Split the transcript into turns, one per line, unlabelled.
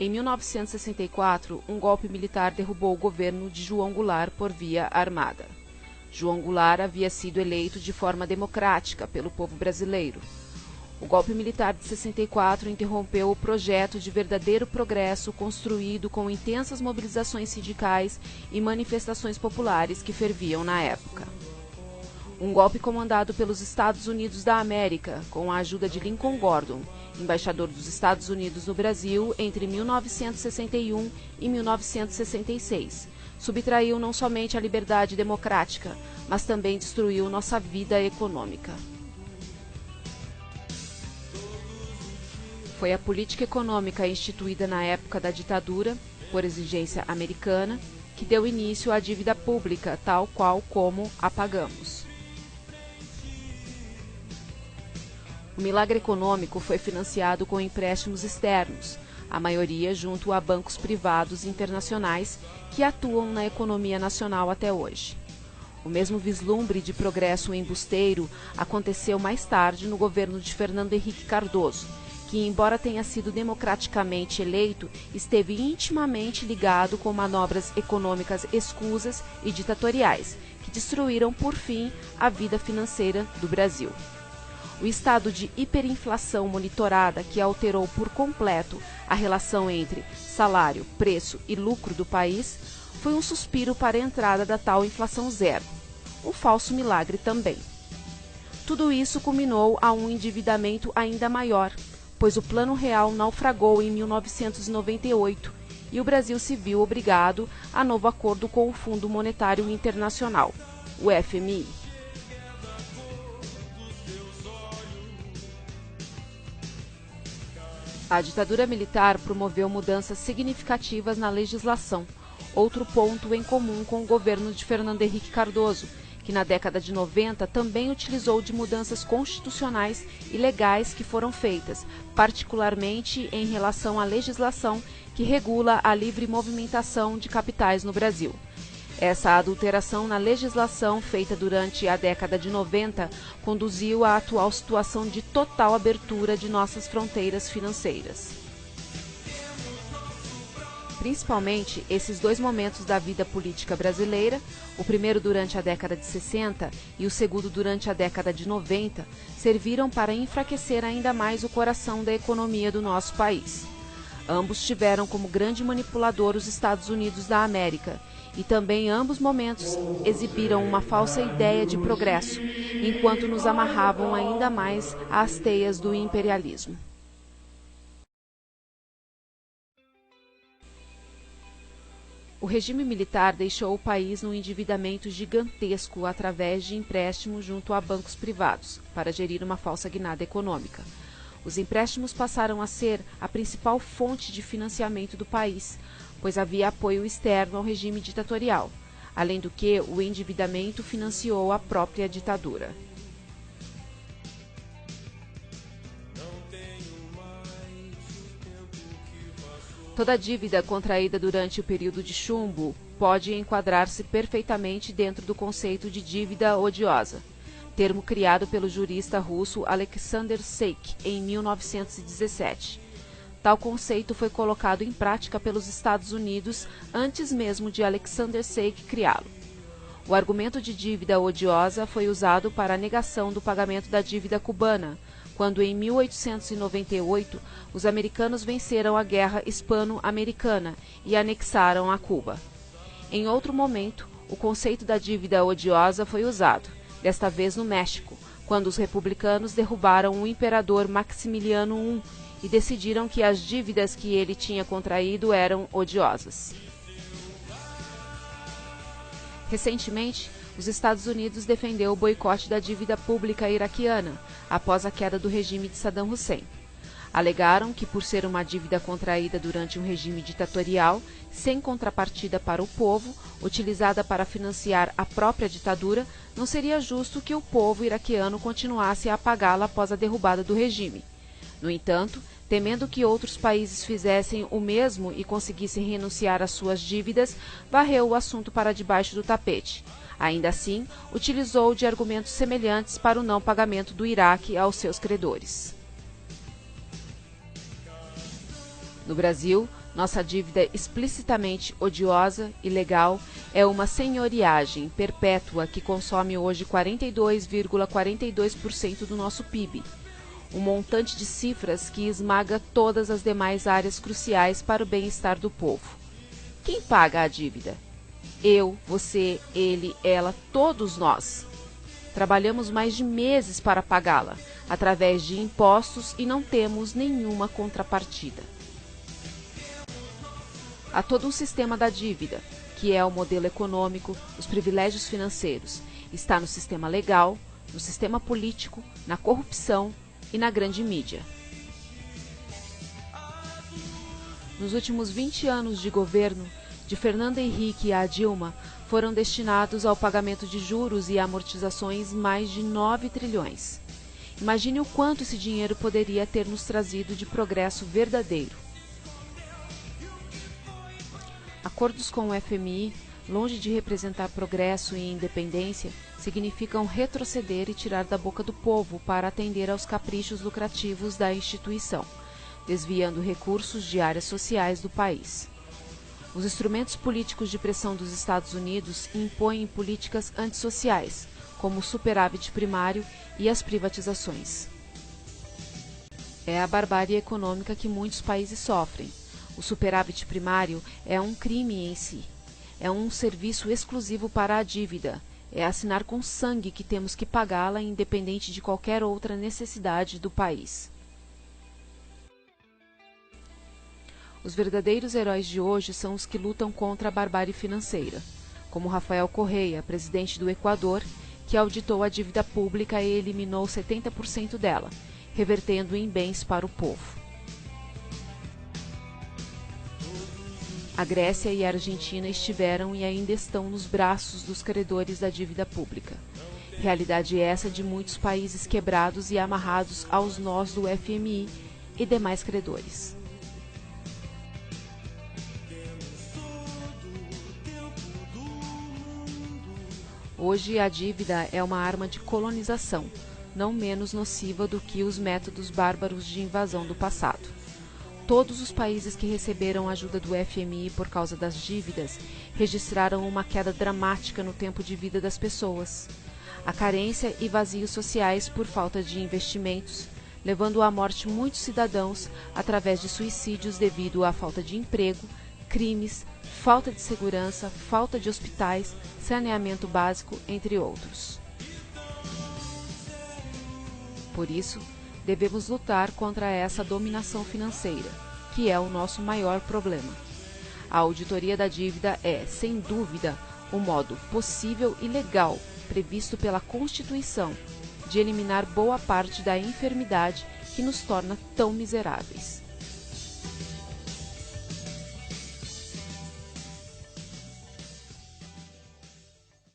Em 1964, um golpe militar derrubou o governo de João Goulart por via armada. João Goulart havia sido eleito de forma democrática pelo povo brasileiro. O golpe militar de 64 interrompeu o projeto de verdadeiro progresso construído com intensas mobilizações sindicais e manifestações populares que ferviam na época. Um golpe comandado pelos Estados Unidos da América, com a ajuda de Lincoln Gordon, embaixador dos Estados Unidos no Brasil entre 1961 e 1966, subtraiu não somente a liberdade democrática, mas também destruiu nossa vida econômica. Foi a política econômica instituída na época da ditadura, por exigência americana, que deu início à dívida pública, tal qual como a pagamos. O milagre econômico foi financiado com empréstimos externos, a maioria junto a bancos privados internacionais que atuam na economia nacional até hoje. O mesmo vislumbre de progresso embusteiro aconteceu mais tarde no governo de Fernando Henrique Cardoso, que, embora tenha sido democraticamente eleito, esteve intimamente ligado com manobras econômicas escusas e ditatoriais, que destruíram, por fim, a vida financeira do Brasil. O estado de hiperinflação monitorada, que alterou por completo a relação entre salário, preço e lucro do país, foi um suspiro para a entrada da tal inflação zero. Um falso milagre também. Tudo isso culminou a um endividamento ainda maior, pois o Plano Real naufragou em 1998 e o Brasil se viu obrigado a novo acordo com o Fundo Monetário Internacional, o FMI. A ditadura militar promoveu mudanças significativas na legislação, outro ponto em comum com o governo de Fernando Henrique Cardoso, que na década de 90 também utilizou de mudanças constitucionais e legais que foram feitas, particularmente em relação à legislação que regula a livre movimentação de capitais no Brasil. Essa adulteração na legislação feita durante a década de 90 conduziu à atual situação de total abertura de nossas fronteiras financeiras. Principalmente, esses dois momentos da vida política brasileira, o primeiro durante a década de 60 e o segundo durante a década de 90, serviram para enfraquecer ainda mais o coração da economia do nosso país. Ambos tiveram como grande manipulador os Estados Unidos da América, e também ambos momentos exibiram uma falsa ideia de progresso, enquanto nos amarravam ainda mais às teias do imperialismo. O regime militar deixou o país num endividamento gigantesco através de empréstimos junto a bancos privados, para gerir uma falsa guinada econômica. Os empréstimos passaram a ser a principal fonte de financiamento do país, pois havia apoio externo ao regime ditatorial, além do que o endividamento financiou a própria ditadura. Toda dívida contraída durante o período de chumbo pode enquadrar-se perfeitamente dentro do conceito de dívida odiosa, termo criado pelo jurista russo Alexander Seik em 1917. Tal conceito foi colocado em prática pelos Estados Unidos antes mesmo de Alexander Seik criá-lo. O argumento de dívida odiosa foi usado para a negação do pagamento da dívida cubana, quando em 1898 os americanos venceram a Guerra Hispano-Americana e anexaram a Cuba. Em outro momento, o conceito da dívida odiosa foi usado, desta vez no México, quando os republicanos derrubaram o imperador Maximiliano I e decidiram que as dívidas que ele tinha contraído eram odiosas. Recentemente, os Estados Unidos defendeu o boicote da dívida pública iraquiana, após a queda do regime de Saddam Hussein. Alegaram que, por ser uma dívida contraída durante um regime ditatorial, sem contrapartida para o povo, utilizada para financiar a própria ditadura, não seria justo que o povo iraquiano continuasse a pagá-la após a derrubada do regime. No entanto, temendo que outros países fizessem o mesmo e conseguissem renunciar às suas dívidas, varreu o assunto para debaixo do tapete. Ainda assim, utilizou de argumentos semelhantes para o não pagamento do Iraque aos seus credores. No Brasil, Nossa dívida explicitamente odiosa, ilegal, é uma senhoriagem perpétua que consome hoje 42,42% do nosso PIB. Um montante de cifras que esmaga todas as demais áreas cruciais para o bem-estar do povo. Quem paga a dívida? Eu, você, ele, ela, todos nós. Trabalhamos mais de meses para pagá-la, através de impostos, e não temos nenhuma contrapartida. Há todo um sistema da dívida, que é o modelo econômico, os privilégios financeiros. Está no sistema legal, no sistema político, na corrupção e na grande mídia. Nos últimos 20 anos de governo, de Fernando Henrique a Dilma, foram destinados ao pagamento de juros e amortizações mais de 9 trilhões. Imagine o quanto esse dinheiro poderia ter nos trazido de progresso verdadeiro. Acordos com o FMI, longe de representar progresso e independência, significam retroceder e tirar da boca do povo para atender aos caprichos lucrativos da instituição, desviando recursos de áreas sociais do país. Os instrumentos políticos de pressão dos Estados Unidos impõem políticas antissociais, como o superávit primário e as privatizações. É a barbárie econômica que muitos países sofrem. O superávit primário é um crime em si. É um serviço exclusivo para a dívida. É assinar com sangue que temos que pagá-la, independente de qualquer outra necessidade do país. Os verdadeiros heróis de hoje são os que lutam contra a barbárie financeira, como Rafael Correa, presidente do Equador, que auditou a dívida pública e eliminou 70% dela, revertendo em bens para o povo. A Grécia e a Argentina estiveram e ainda estão nos braços dos credores da dívida pública. Realidade essa de muitos países quebrados e amarrados aos nós do FMI e demais credores. Hoje a dívida é uma arma de colonização, não menos nociva do que os métodos bárbaros de invasão do passado. Todos os países que receberam ajuda do FMI por causa das dívidas registraram uma queda dramática no tempo de vida das pessoas. A carência e vazios sociais por falta de investimentos, levando à morte muitos cidadãos através de suicídios devido à falta de emprego, crimes, falta de segurança, falta de hospitais, saneamento básico, entre outros. Por isso, devemos lutar contra essa dominação financeira, que é o nosso maior problema. A auditoria da dívida é, sem dúvida, o modo possível e legal previsto pela Constituição de eliminar boa parte da enfermidade que nos torna tão miseráveis.